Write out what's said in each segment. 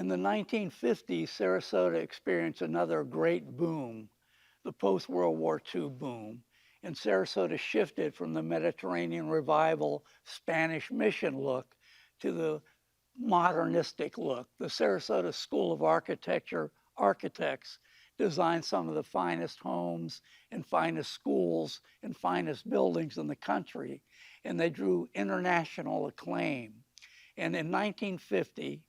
In the 1950s, Sarasota experienced another great boom, the post-World War II boom, and Sarasota shifted from the Mediterranean revival Spanish mission look to the modernistic look. The Sarasota School of Architecture architects designed some of the finest homes and finest schools and finest buildings in the country, and they drew international acclaim. And in 1950,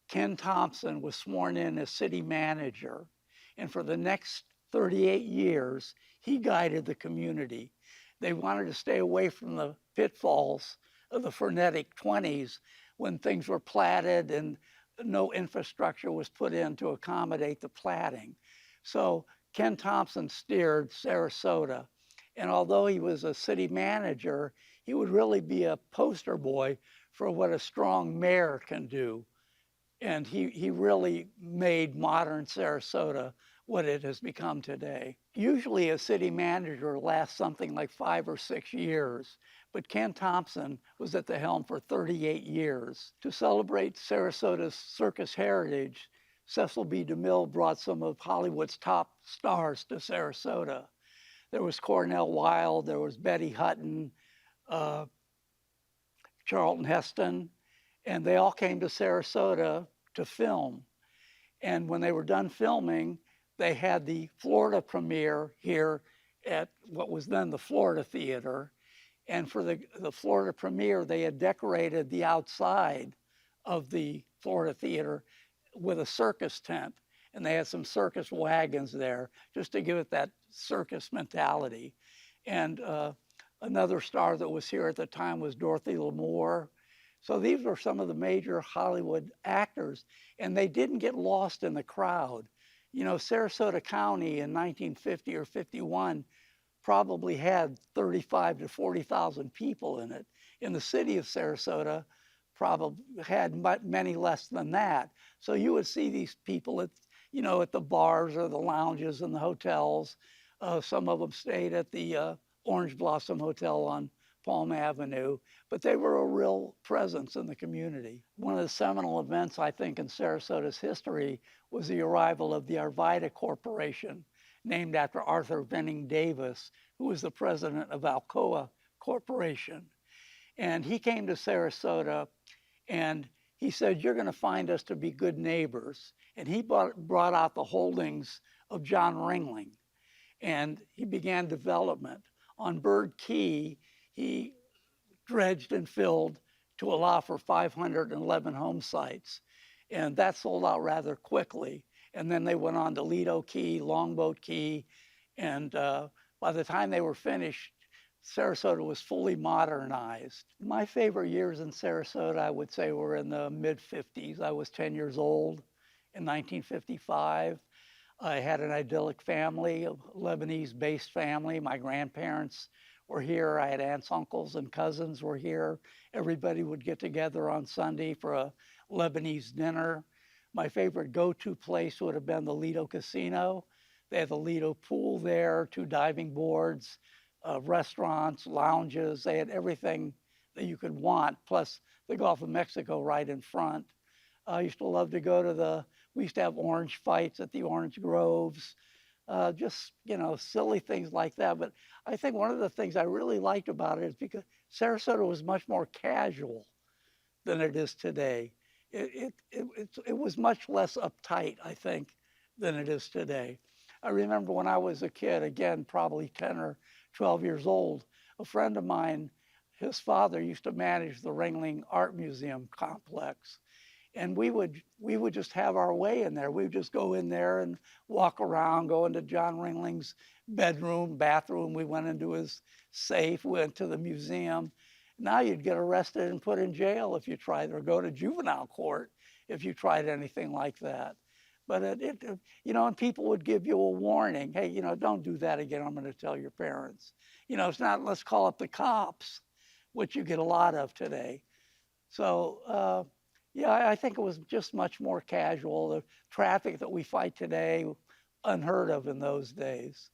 Ken Thompson was sworn in as city manager, and for the next 38 years, he guided the community. They wanted to stay away from the pitfalls of the frenetic 20s when things were platted and no infrastructure was put in to accommodate the platting. So Ken Thompson steered Sarasota. And although he was a city manager, he would really be a poster boy for what a strong mayor can do. And he really made modern Sarasota what it has become today. Usually a city manager lasts something like 5 or 6 years, but Ken Thompson was at the helm for 38 years. To celebrate Sarasota's circus heritage, Cecil B. DeMille brought some of Hollywood's top stars to Sarasota. There was Cornell Wilde, there was Betty Hutton, Charlton Heston, and they all came to Sarasota to film. And when they were done filming, they had the Florida premiere here at what was then the Florida Theater. And for the Florida premiere, they had decorated the outside of the Florida Theater with a circus tent. And they had some circus wagons there just to give it that circus mentality. And another star that was here at the time was Dorothy Lamour. So these were some of the major Hollywood actors, and they didn't get lost in the crowd. You know, Sarasota County in 1950 or 51 probably had 35 to 40,000 people in it. In the city of Sarasota, probably had many less than that. So you would see these people at, you know, at the bars or the lounges and the hotels. Some of them stayed at the Orange Blossom Hotel on Palm Avenue, but they were a real presence in the community. One of the seminal events, I think, in Sarasota's history was the arrival of the Arvida Corporation, named after Arthur Venning Davis, who was the president of Alcoa Corporation. And he came to Sarasota and he said, "You're going to find us to be good neighbors." And he brought out the holdings of John Ringling, and he began development. On Bird Key, he dredged and filled to allow for 511 home sites. And that sold out rather quickly. And then they went on to Lido Key, Longboat Key. And by the time they were finished, Sarasota was fully modernized. My favorite years in Sarasota, I would say, were in the mid-50s. I was 10 years old in 1955. I had an idyllic family, a Lebanese-based family. My grandparents were here. I had aunts, uncles, and cousins were here. Everybody would get together on Sunday for a Lebanese dinner. My favorite go-to place would have been the Lido Casino. They had the Lido pool there, 2 diving boards, restaurants, lounges. They had everything that you could want, plus the Gulf of Mexico right in front. I used to love to go to we used to have orange fights at the orange groves. Just, you know, silly things like that. But I think one of the things I really liked about it is because Sarasota was much more casual than it is today. It was much less uptight, I think, than it is today. I remember when I was a kid, again, probably 10 or 12 years old, a friend of mine, his father used to manage the Ringling Art Museum complex. And we would just have our way in there. We would just go in there and walk around, go into John Ringling's bedroom, bathroom. We went into his safe, went to the museum. Now you'd get arrested and put in jail if you tried, or go to juvenile court if you tried anything like that. But you know, and people would give you a warning. Hey, you know, don't do that again. I'm going to tell your parents. You know, it's not, let's call up the cops, which you get a lot of today. So, yeah, I think it was just much more casual. The traffic that we fight today, unheard of in those days.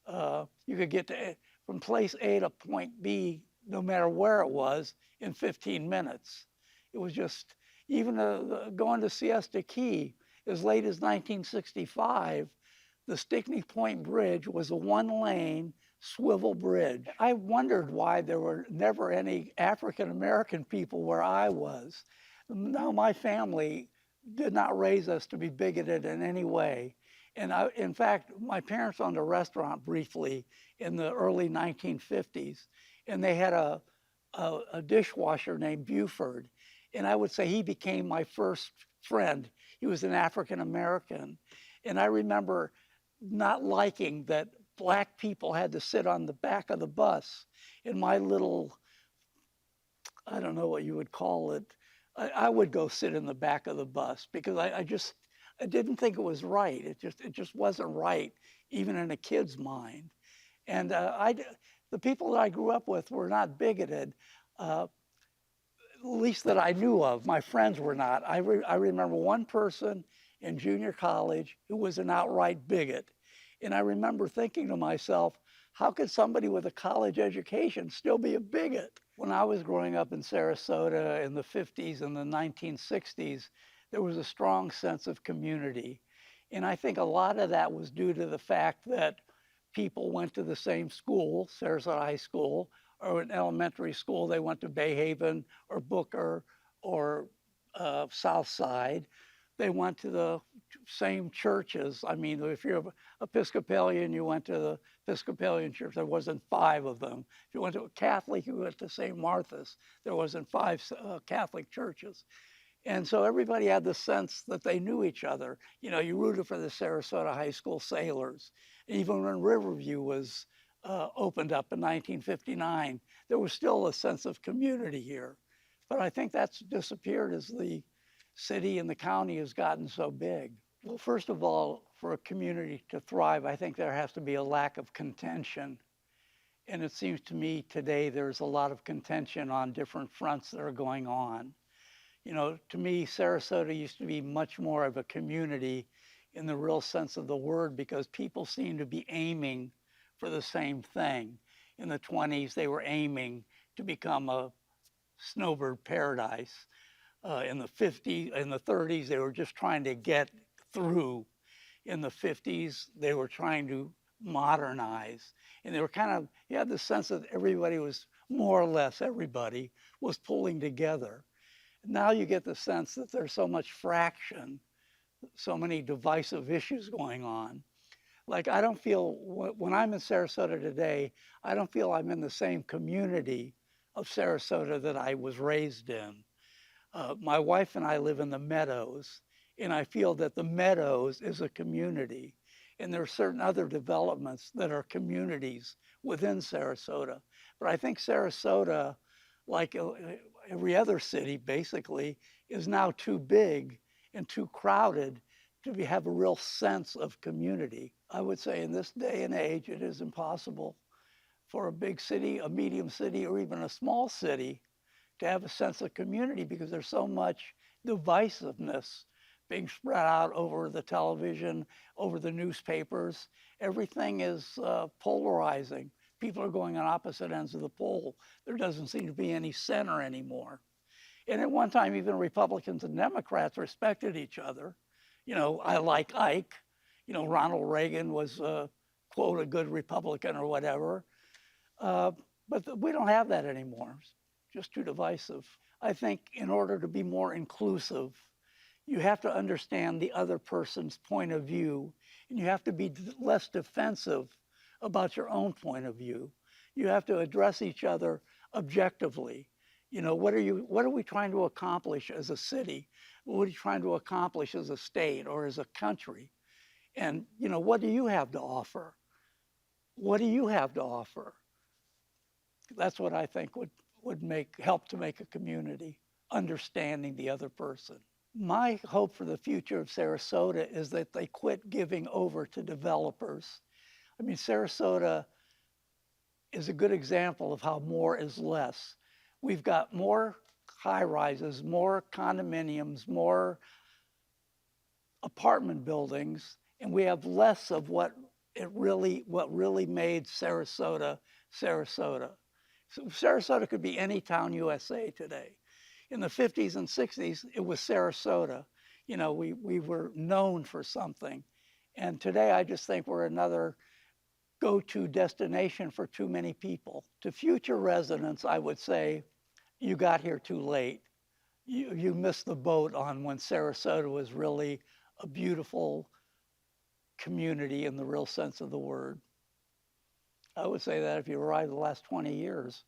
You could get from place A to point B, no matter where it was, in 15 minutes. It was just, Even going to Siesta Key, as late as 1965, the Stickney Point Bridge was a one-lane swivel bridge. I wondered why there were never any African American people where I was. Now, my family did not raise us to be bigoted in any way. And in fact, my parents owned a restaurant briefly in the early 1950s, and they had a dishwasher named Buford. And I would say he became my first friend. He was an African American. And I remember not liking that black people had to sit on the back of the bus in my little, I don't know what you would call it. I would go sit in the back of the bus because I didn't think it was right. It just wasn't right, even in a kid's mind. And the people that I grew up with were not bigoted, at least that I knew of. My friends were not. I remember one person in junior college who was an outright bigot. And I remember thinking to myself, how could somebody with a college education still be a bigot? When I was growing up in Sarasota in the 50s and the 1960s, there was a strong sense of community. And I think a lot of that was due to the fact that people went to the same school, Sarasota High School, or in elementary school, they went to Bayhaven or Booker or South Side. They went to the same churches. I mean, if you're Episcopalian, you went to the Episcopalian church. There wasn't 5 of them. If you went to a Catholic, you went to St. Martha's. There wasn't 5 Catholic churches. And so everybody had the sense that they knew each other. You know, you rooted for the Sarasota High School Sailors. Even when Riverview was opened up in 1959, there was still a sense of community here. But I think that's disappeared as the city and the county has gotten so big. Well, first of all, for a community to thrive, I think there has to be a lack of contention. And it seems to me today there's a lot of contention on different fronts that are going on. You know, to me, Sarasota used to be much more of a community in the real sense of the word because people seem to be aiming for the same thing. In the 20s, they were aiming to become a snowbird paradise. In the 50s, in the 30s, they were just trying to get through. In the 50s, they were trying to modernize. And they were you had the sense that everybody was, more or less everybody, was pulling together. Now you get the sense that there's so much fraction, so many divisive issues going on. Like I don't feel, when I'm in Sarasota today, I don't feel I'm in the same community of Sarasota that I was raised in. My wife and I live in the Meadows, and I feel that the Meadows is a community. And there are certain other developments that are communities within Sarasota. But I think Sarasota, like every other city basically, is now too big and too crowded to have a real sense of community. I would say in this day and age, it is impossible for a big city, a medium city, or even a small city to have a sense of community because there's so much divisiveness being spread out over the television, over the newspapers. Everything is polarizing. People are going on opposite ends of the pole. There doesn't seem to be any center anymore. And at one time, even Republicans and Democrats respected each other. You know, I like Ike. You know, Ronald Reagan was, quote, a good Republican or whatever. But we don't have that anymore. It's just too divisive. I think in order to be more inclusive, you have to understand the other person's point of view, and you have to be less defensive about your own point of view. You have to address each other objectively. You know, what are we trying to accomplish as a city? What are you trying to accomplish as a state or as a country? And, you know, what do you have to offer? What do you have to offer? That's what I think would help to make a community, understanding the other person. My hope for the future of Sarasota is that they quit giving over to developers. I mean, Sarasota is a good example of how more is less. We've got more high-rises, more condominiums, more apartment buildings, and we have less of what really made Sarasota, Sarasota. So Sarasota could be any town USA today. In the 50s and 60s, it was Sarasota. You know, we were known for something. And today I just think we're another go-to destination for too many people. To future residents, I would say, you got here too late. You missed the boat on when Sarasota was really a beautiful community in the real sense of the word. I would say that if you arrived the last 20 years.